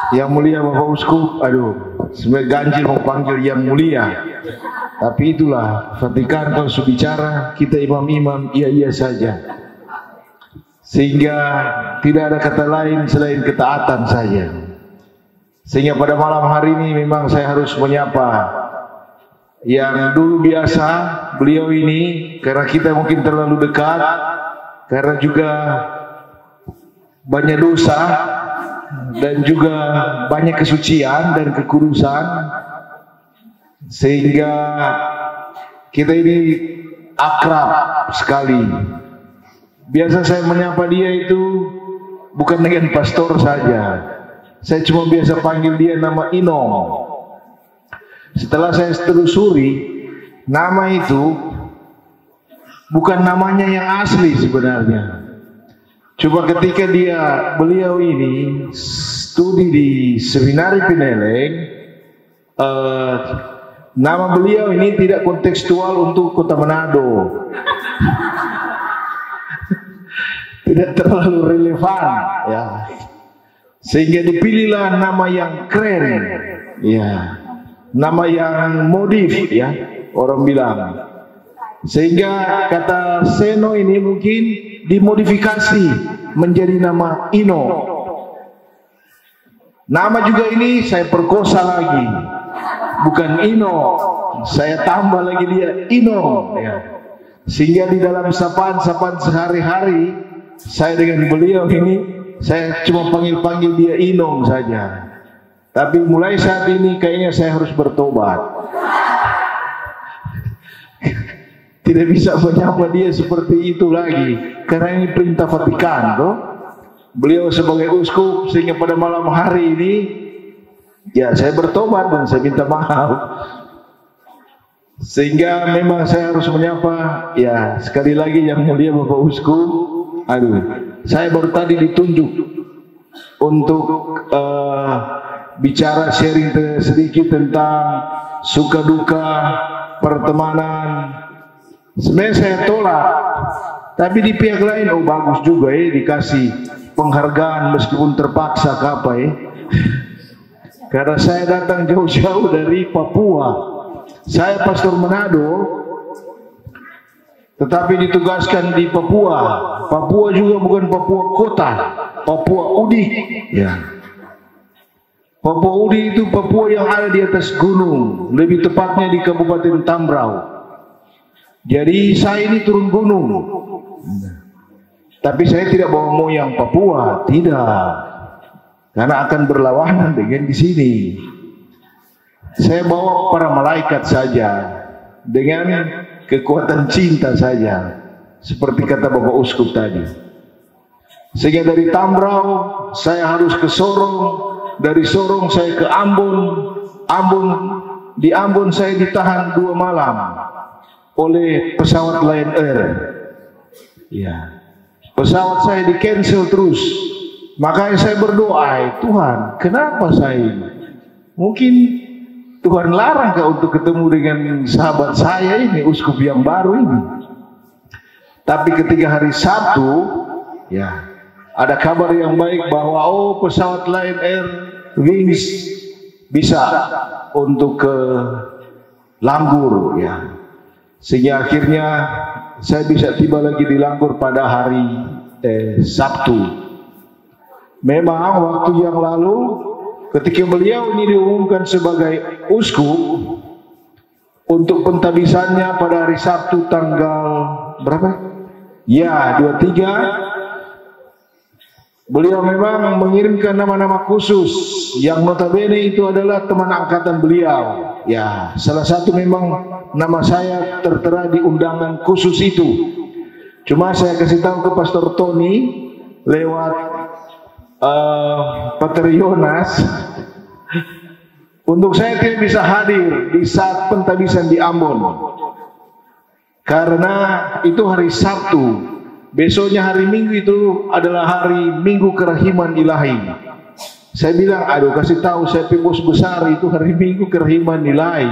Yang mulia Bapak Uskup, aduh, sebenarnya ganjil mau panggil yang mulia. Tapi itulah Vatikan kalau sudah bicara, kita imam-imam iya-iya saja. Sehingga tidak ada kata lain selain ketaatan saja. Sehingga pada malam hari ini memang saya harus menyapa yang dulu biasa beliau ini, karena kita mungkin terlalu dekat, karena juga banyak dosa dan juga banyak kesucian dan kekudusan, sehingga kita ini akrab sekali. Biasa saya menyapa dia itu bukan dengan pastor saja, saya cuma biasa panggil dia nama Inom. Setelah saya telusuri, nama itu bukan namanya yang asli sebenarnya. Coba ketika beliau ini studi di Seminari Pineleng, nama beliau ini tidak kontekstual untuk Kota Manado. Tidak terlalu relevan, ya. Sehingga dipilihlah nama yang keren, ya. Nama yang modif, ya, orang bilang. Sehingga kata Seno ini mungkin dimodifikasi menjadi nama Ino. Nama juga ini saya perkosa lagi, bukan Ino, saya tambah lagi dia Ino, ya. Sehingga di dalam sapaan-sapaan sehari-hari saya dengan beliau ini, saya cuma panggil-panggil dia Inom saja. Tapi mulai saat ini kayaknya saya harus bertobat. Tidak bisa menyapa dia seperti itu lagi, karena ini perintah Vatikan, toh. Beliau sebagai uskup, sehingga pada malam hari ini, ya saya bertobat dan saya minta maaf. Sehingga memang saya harus menyapa, ya sekali lagi yang mulia Bapak Uskup. Aduh, saya baru tadi ditunjuk untuk bicara sharing sedikit tentang suka duka pertemanan. Sebenarnya saya tolak, tapi di pihak lain, oh bagus juga ya dikasih penghargaan meskipun terpaksa ke apa ya. Karena saya datang jauh-jauh dari Papua. Saya pastor Manado, tetapi ditugaskan di Papua. Papua juga bukan Papua kota, Papua Udik, ya. Papua Udik itu Papua yang ada di atas gunung, lebih tepatnya di Kabupaten Tambrau. Jadi saya ini turun gunung, tapi saya tidak bawa moyang Papua, tidak, karena akan berlawanan dengan di sini. Saya bawa para malaikat saja, dengan kekuatan cinta saja, seperti kata Bapak Uskup tadi. Sehingga dari Tambrau saya harus ke Sorong, dari Sorong saya ke Ambon, di Ambon saya ditahan 2 malam oleh pesawat Lion Air. Ya, pesawat saya di cancel terus. Makanya saya berdoa, Tuhan, kenapa saya ini? Mungkin Tuhan larang kau untuk ketemu dengan sahabat saya ini, uskup yang baru ini. Tapi ketika hari Sabtu, ya, ada kabar yang baik bahwa pesawat Lion Air Wings bisa untuk ke Langgur, ya. Sehingga akhirnya saya bisa tiba lagi di Langgur pada hari Sabtu. Memang waktu yang lalu ketika beliau ini diumumkan sebagai uskup untuk pentabisannya pada hari Sabtu tanggal berapa? Ya, 23. Beliau memang mengirimkan nama-nama khusus yang notabene itu adalah teman angkatan beliau. Ya, salah satu memang nama saya tertera di undangan khusus itu. Cuma saya kasih tahu ke Pastor Tony lewat Pater Yonas, untuk saya tidak bisa hadir di saat pentabisan di Ambon karena itu hari Sabtu. Besoknya hari Minggu itu adalah hari Minggu Kerahiman Ilahi. Saya bilang, aduh kasih tahu saya pengurus besar itu hari Minggu Kerahiman Ilahi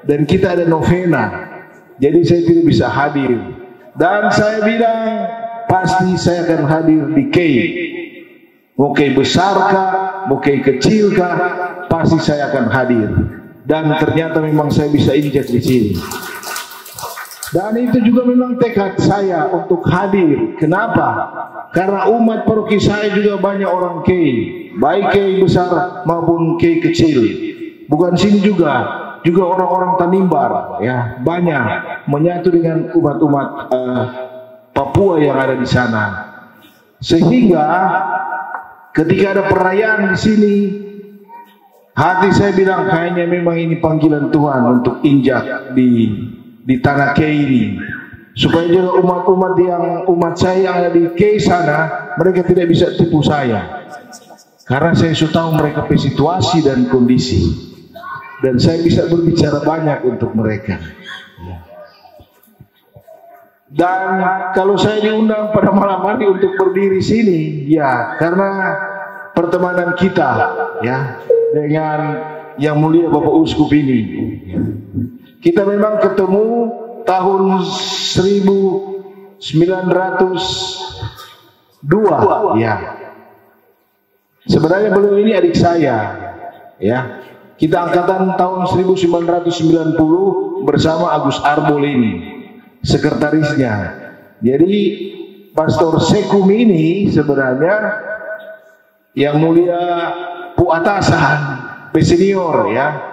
dan kita ada novena, jadi saya tidak bisa hadir. Dan saya bilang pasti saya akan hadir di KEI. Mau KEI besarkah, mau kiai kecil kah, pasti saya akan hadir. Dan ternyata memang saya bisa injak di sini. Dan itu juga memang tekad saya untuk hadir. Kenapa? Karena umat paroki saya juga banyak orang kiai, baik kiai besar maupun kiai kecil. Bukan sini juga orang-orang Tanimbar, ya, banyak menyatu dengan umat-umat Papua yang ada di sana. Sehingga ketika ada perayaan di sini, hati saya bilang kayaknya memang ini panggilan Tuhan untuk injak di tanah kiai ini, supaya juga umat saya yang ada di kiai sana, mereka tidak bisa tipu saya, karena saya sudah tahu mereka punya situasi dan kondisi, dan saya bisa berbicara banyak untuk mereka. Dan kalau saya diundang pada malam hari untuk berdiri sini, ya karena pertemanan kita, ya, dengan yang mulia Bapak Uskup ini. Kita memang ketemu tahun 1902, ya. Sebenarnya beliau ini adik saya, ya. Kita angkatan tahun 1990 bersama Agus Arbol ini, sekretarisnya. Jadi Pastor Sekum ini sebenarnya yang mulia Pu Atasan, P senior, ya.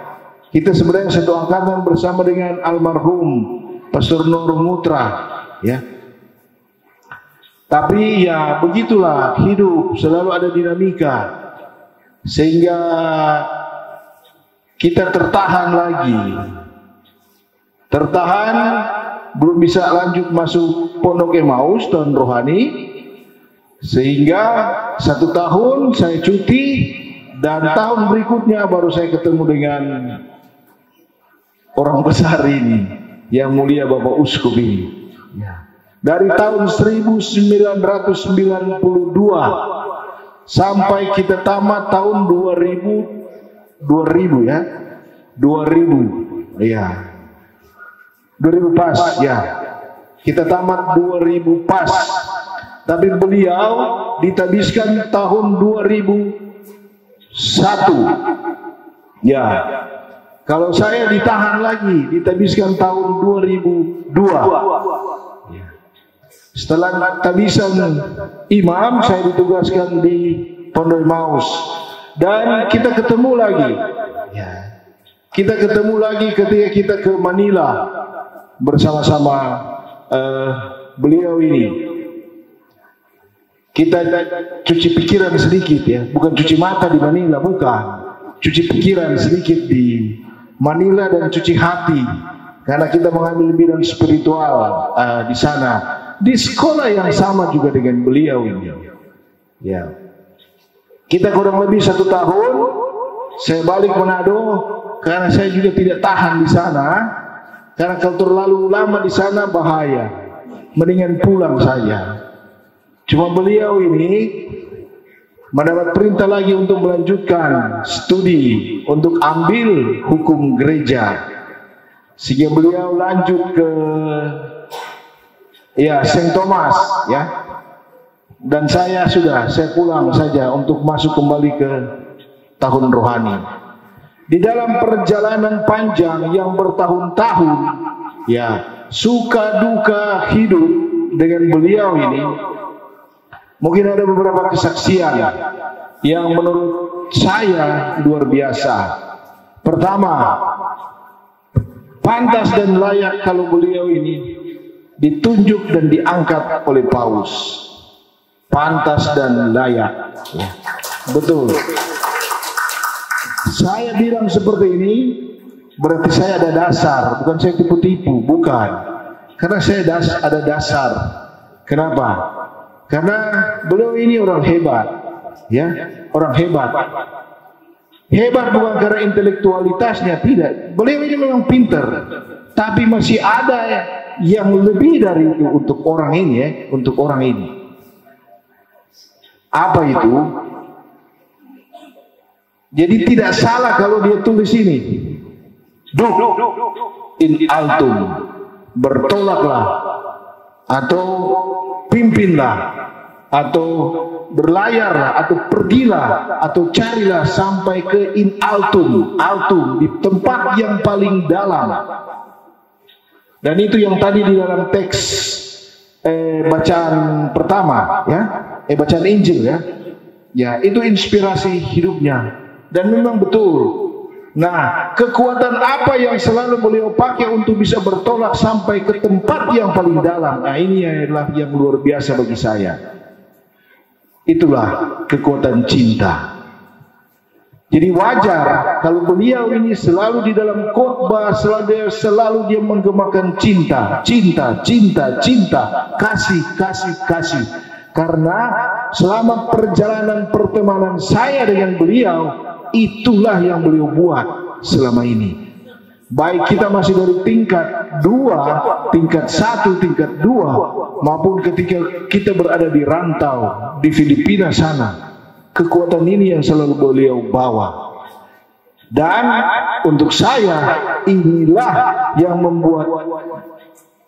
Kita sebenarnya satu angkatan bersama dengan almarhum Pastor Nur Mutra, ya. Tapi ya begitulah hidup, selalu ada dinamika, sehingga kita tertahan, belum bisa lanjut masuk Pondok Emmaus tahun rohani, sehingga 1 tahun saya cuti, dan tahun berikutnya baru saya ketemu dengan orang besar ini, yang mulia Bapak Uskup ini. Dari tahun 1992 sampai kita tamat tahun 2000 ya. 2000 ya. 2000 pas ya. Kita tamat 2000 pas. Tapi beliau ditabiskan tahun 2001. Ya. Kalau saya ditahan lagi, ditabiskan tahun 2002. Setelah tabisan imam, saya ditugaskan di Pondok Emmaus. Dan kita ketemu lagi. Kita ketemu lagi ketika kita ke Manila bersama-sama beliau ini. Kita cuci pikiran sedikit, ya, bukan cuci mata di Manila, bukan. Cuci pikiran sedikit di Manila dan cuci hati, karena kita mengambil bidang spiritual di sana, di sekolah yang sama juga dengan beliau ini. Ya, kita kurang lebih 1 tahun. Saya balik Manado karena saya juga tidak tahan di sana, karena kalau terlalu lama di sana bahaya. Mendingan pulang saja. Cuma beliau ini mendapat perintah lagi untuk melanjutkan studi untuk ambil hukum gereja, sehingga beliau lanjut ke Saint Thomas, ya. Dan saya pulang saja untuk masuk kembali ke tahun rohani. Di dalam perjalanan panjang yang bertahun-tahun, ya, suka duka hidup dengan beliau ini, mungkin ada beberapa kesaksian yang menurut saya luar biasa. Pertama, pantas dan layak kalau beliau ini ditunjuk dan diangkat oleh Paus. Pantas dan layak, ya. Betul. Saya bilang seperti ini berarti saya ada dasar, bukan saya tipu-tipu, bukan. Karena saya ada dasar. Kenapa? Karena beliau ini orang hebat, ya, orang hebat. Hebat bukan karena intelektualitasnya, tidak. Beliau ini memang pintar, tapi masih ada yang lebih dari itu untuk orang ini, ya, untuk orang ini. Apa itu? Jadi tidak salah kalau dia tulis ini, "Duc in altum", bertolaklah atau pimpinlah atau berlayar, atau pergilah, atau carilah sampai ke in altum, di tempat yang paling dalam. Dan itu yang tadi di dalam teks bacaan pertama, ya, bacaan Injil, ya, ya, itu inspirasi hidupnya, dan memang betul. Nah, kekuatan apa yang selalu beliau pakai untuk bisa bertolak sampai ke tempat yang paling dalam? Nah, ini adalah yang luar biasa bagi saya. Itulah kekuatan cinta. Jadi wajar kalau beliau ini selalu di dalam khotbah selalu dia menggemakan cinta, cinta, cinta, cinta, kasih, kasih, kasih. Karena selama perjalanan pertemanan saya dengan beliau, itulah yang beliau buat selama ini. Baik kita masih dari tingkat 2, tingkat 1, tingkat 2, maupun ketika kita berada di rantau di Filipina sana, kekuatan ini yang selalu beliau bawa. Dan untuk saya, inilah yang membuat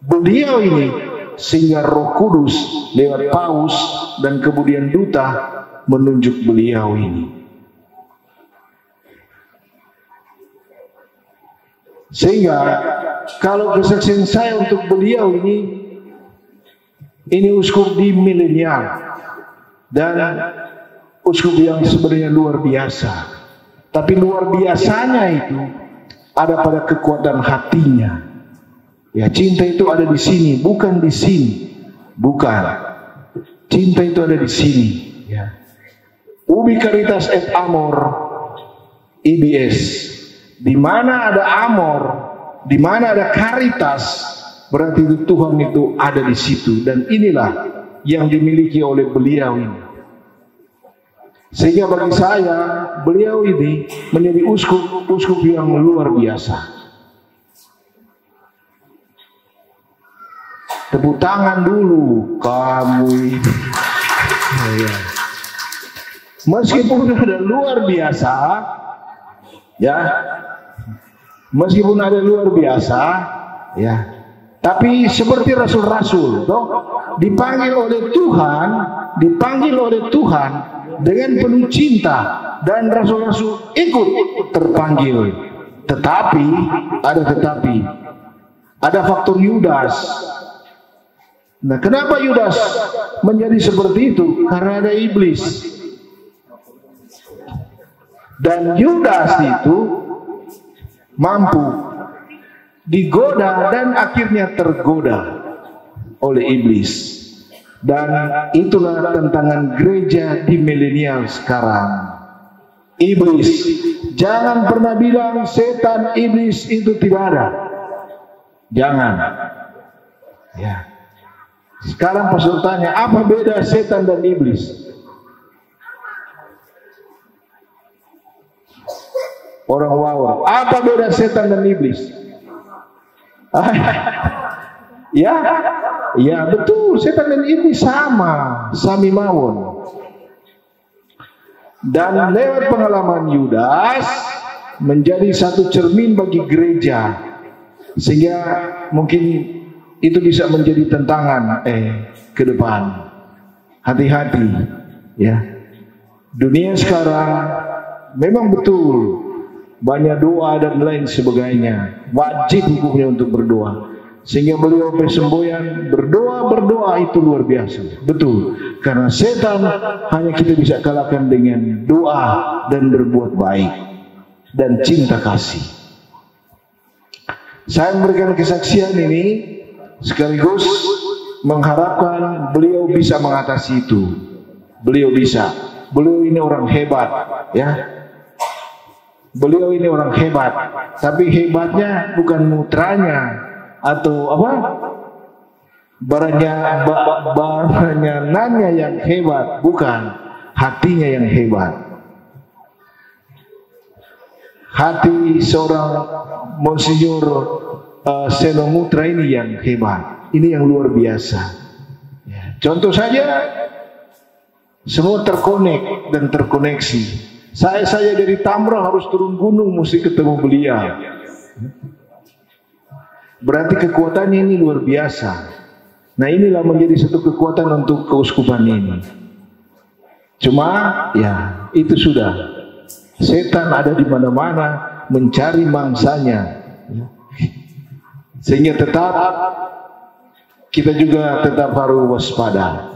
beliau ini, sehingga Roh Kudus lewat Paus dan kemudian duta menunjuk beliau ini. Sehingga kalau kesaksian saya untuk beliau ini uskup di milenial, dan uskup yang sebenarnya luar biasa. Tapi luar biasanya itu ada pada kekuatan hatinya. Ya, cinta itu ada di sini, bukan di sini. Bukan. Cinta itu ada di sini, ya. Ubi Caritas et Amor, IBS. Di mana ada amor, di mana ada caritas, berarti itu Tuhan itu ada di situ. Dan inilah yang dimiliki oleh beliau ini. Sehingga bagi saya, beliau ini menjadi uskup yang luar biasa. Tepuk tangan dulu kamu ini. Meskipun ada luar biasa, ya, meskipun ada luar biasa, ya, tapi seperti rasul-rasul, dipanggil oleh Tuhan dengan penuh cinta, dan rasul-rasul ikut terpanggil. Tetapi ada faktor Yudas. Nah, kenapa Yudas menjadi seperti itu? Karena ada iblis. Dan Yudas itu mampu digoda dan akhirnya tergoda oleh iblis. Dan itulah tantangan gereja di milenial sekarang. Iblis, jangan pernah bilang setan iblis itu tidak ada. Jangan. Ya. Sekarang pastor tanya, apa beda setan dan iblis? Orang wawa, apa beda setan dan iblis? Ya, ya betul, setan dan iblis sama, sami mawon. Dan lewat pengalaman Yudas menjadi satu cermin bagi gereja, sehingga mungkin itu bisa menjadi tantangan ke depan. Hati-hati, ya. Dunia sekarang memang betul banyak doa dan lain sebagainya. Wajib hukumnya untuk berdoa. Sehingga beliau semboyan berdoa itu luar biasa. Betul. Karena setan hanya kita bisa kalahkan dengan doa dan berbuat baik dan cinta kasih. Saya memberikan kesaksian ini sekaligus mengharapkan beliau bisa mengatasi itu. Beliau bisa. Beliau ini orang hebat, ya. Beliau ini orang hebat, tapi hebatnya bukan mutranya atau apa? Baranyanannya yang hebat, bukan, hatinya yang hebat. Hati seorang Monsinyur Seno Mutra ini yang hebat. Ini yang luar biasa. Contoh saja, semua terkonek dan terkoneksi. Saya dari Tamra harus turun gunung mesti ketemu beliau. Berarti kekuatannya ini luar biasa. Nah inilah menjadi satu kekuatan untuk keuskupan ini. Cuma ya itu sudah, setan ada di mana-mana mencari mangsanya, sehingga tetap kita juga tetap harus waspada.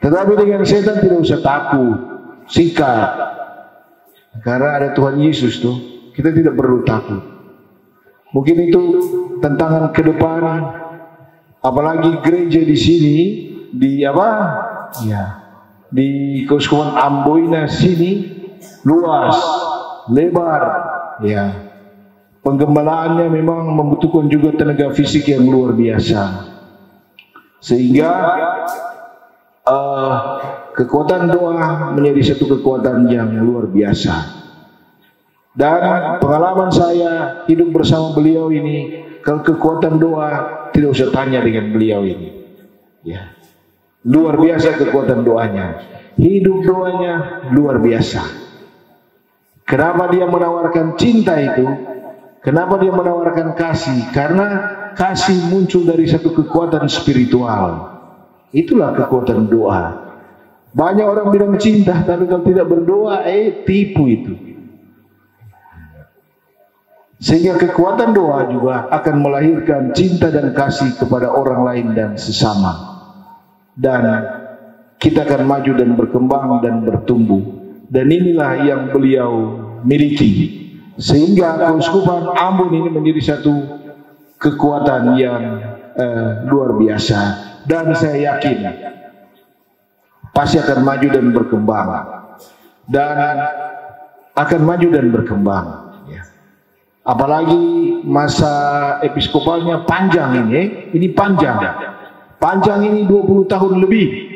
Tetapi dengan setan tidak usah takut, sikat, karena ada Tuhan Yesus tuh, kita tidak perlu takut. Mungkin itu tantangan ke depan, apalagi gereja di sini, di apa? Ya, di Keuskupan Amboina sini luas, lebar, ya. Penggembalaannya memang membutuhkan juga tenaga fisik yang luar biasa, sehingga kekuatan doa menjadi satu kekuatan yang luar biasa. Dan pengalaman saya hidup bersama beliau ini, kalau kekuatan doa tidak usah tanya dengan beliau ini, ya. Luar biasa kekuatan doanya, hidup doanya luar biasa. Kenapa dia menawarkan cinta itu? Kenapa dia menawarkan kasih? Karena kasih muncul dari satu kekuatan spiritual. Itulah kekuatan doa. Banyak orang bilang cinta, tapi kalau tidak berdoa, tipu itu. Sehingga kekuatan doa juga akan melahirkan cinta dan kasih kepada orang lain dan sesama. Dan kita akan maju dan berkembang dan bertumbuh. Dan inilah yang beliau miliki. Sehingga Keuskupan Ambon ini menjadi satu kekuatan yang luar biasa. Dan saya yakin pasti akan maju dan berkembang. Dan akan maju dan berkembang. Apalagi masa episkopalnya panjang ini panjang. Panjang ini 20 tahun lebih.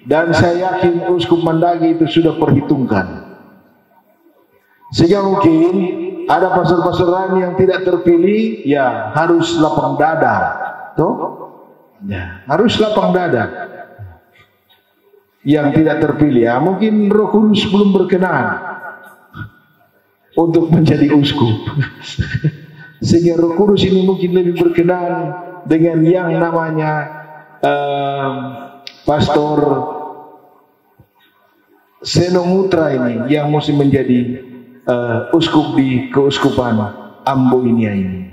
Dan saya yakin Uskup Mandagi itu sudah perhitungkan. Sehingga mungkin ada pastor-pastor lain yang tidak terpilih, ya harus lapang dada. Tuh? Ya, harus lapang dada. Yang tidak terpilih, ya mungkin Roh Kudus belum berkenan untuk menjadi uskup. Sehingga Roh Kudus ini mungkin lebih berkenan dengan yang namanya Pastor Seno Mutra ini yang mesti menjadi uskup di Keuskupan Amboina ini.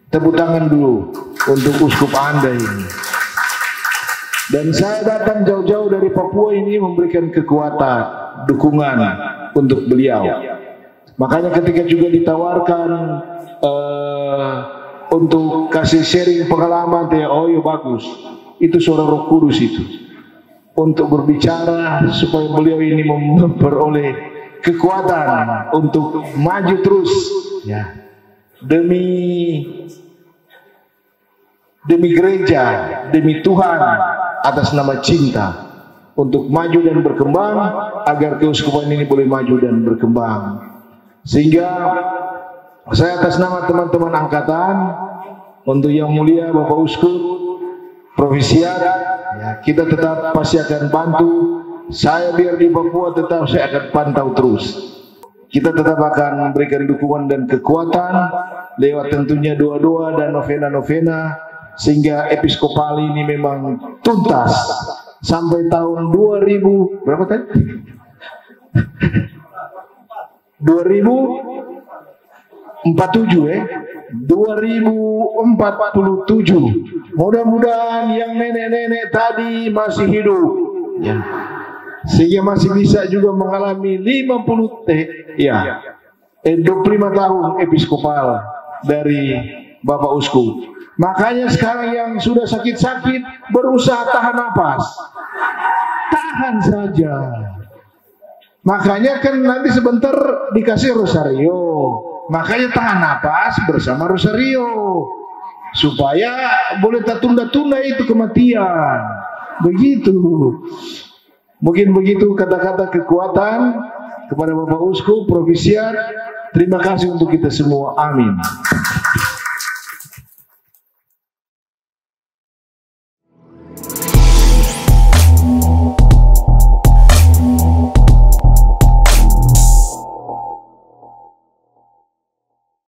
Tepuk tangan dulu untuk uskup Anda ini. Dan saya datang jauh-jauh dari Papua ini memberikan kekuatan, dukungan untuk beliau. Makanya ketika juga ditawarkan untuk kasih sharing pengalaman, oh ya bagus, itu suara Roh Kudus itu. Untuk berbicara supaya beliau ini memperoleh kekuatan untuk maju terus, ya, demi gereja, demi Tuhan, atas nama cinta, untuk maju dan berkembang agar keuskupan ini boleh maju dan berkembang. Sehingga saya atas nama teman-teman angkatan, untuk yang mulia Bapak Uskup Provisiat, ya, kita tetap pasti akan bantu. Saya biar di Papua tetap saya akan pantau terus. Kita tetap akan memberikan dukungan dan kekuatan lewat tentunya doa-doa dan novena-novena, sehingga episkopal ini memang tuntas sampai tahun 2000 berapa tadi? 2047 2047. Mudah-mudahan yang nenek-nenek tadi masih hidup, ya. Sehingga masih bisa juga mengalami 25 tahun episkopal dari Bapak Uskup. Makanya sekarang yang sudah sakit-sakit berusaha tahan napas. Tahan saja. Makanya kan nanti sebentar dikasih rosario. Makanya tahan napas bersama rosario. Supaya boleh tertunda-tunda itu kematian. Begitu. Mungkin begitu kata-kata kekuatan kepada Bapak Uskup Provisiat. Terima kasih untuk kita semua. Amin.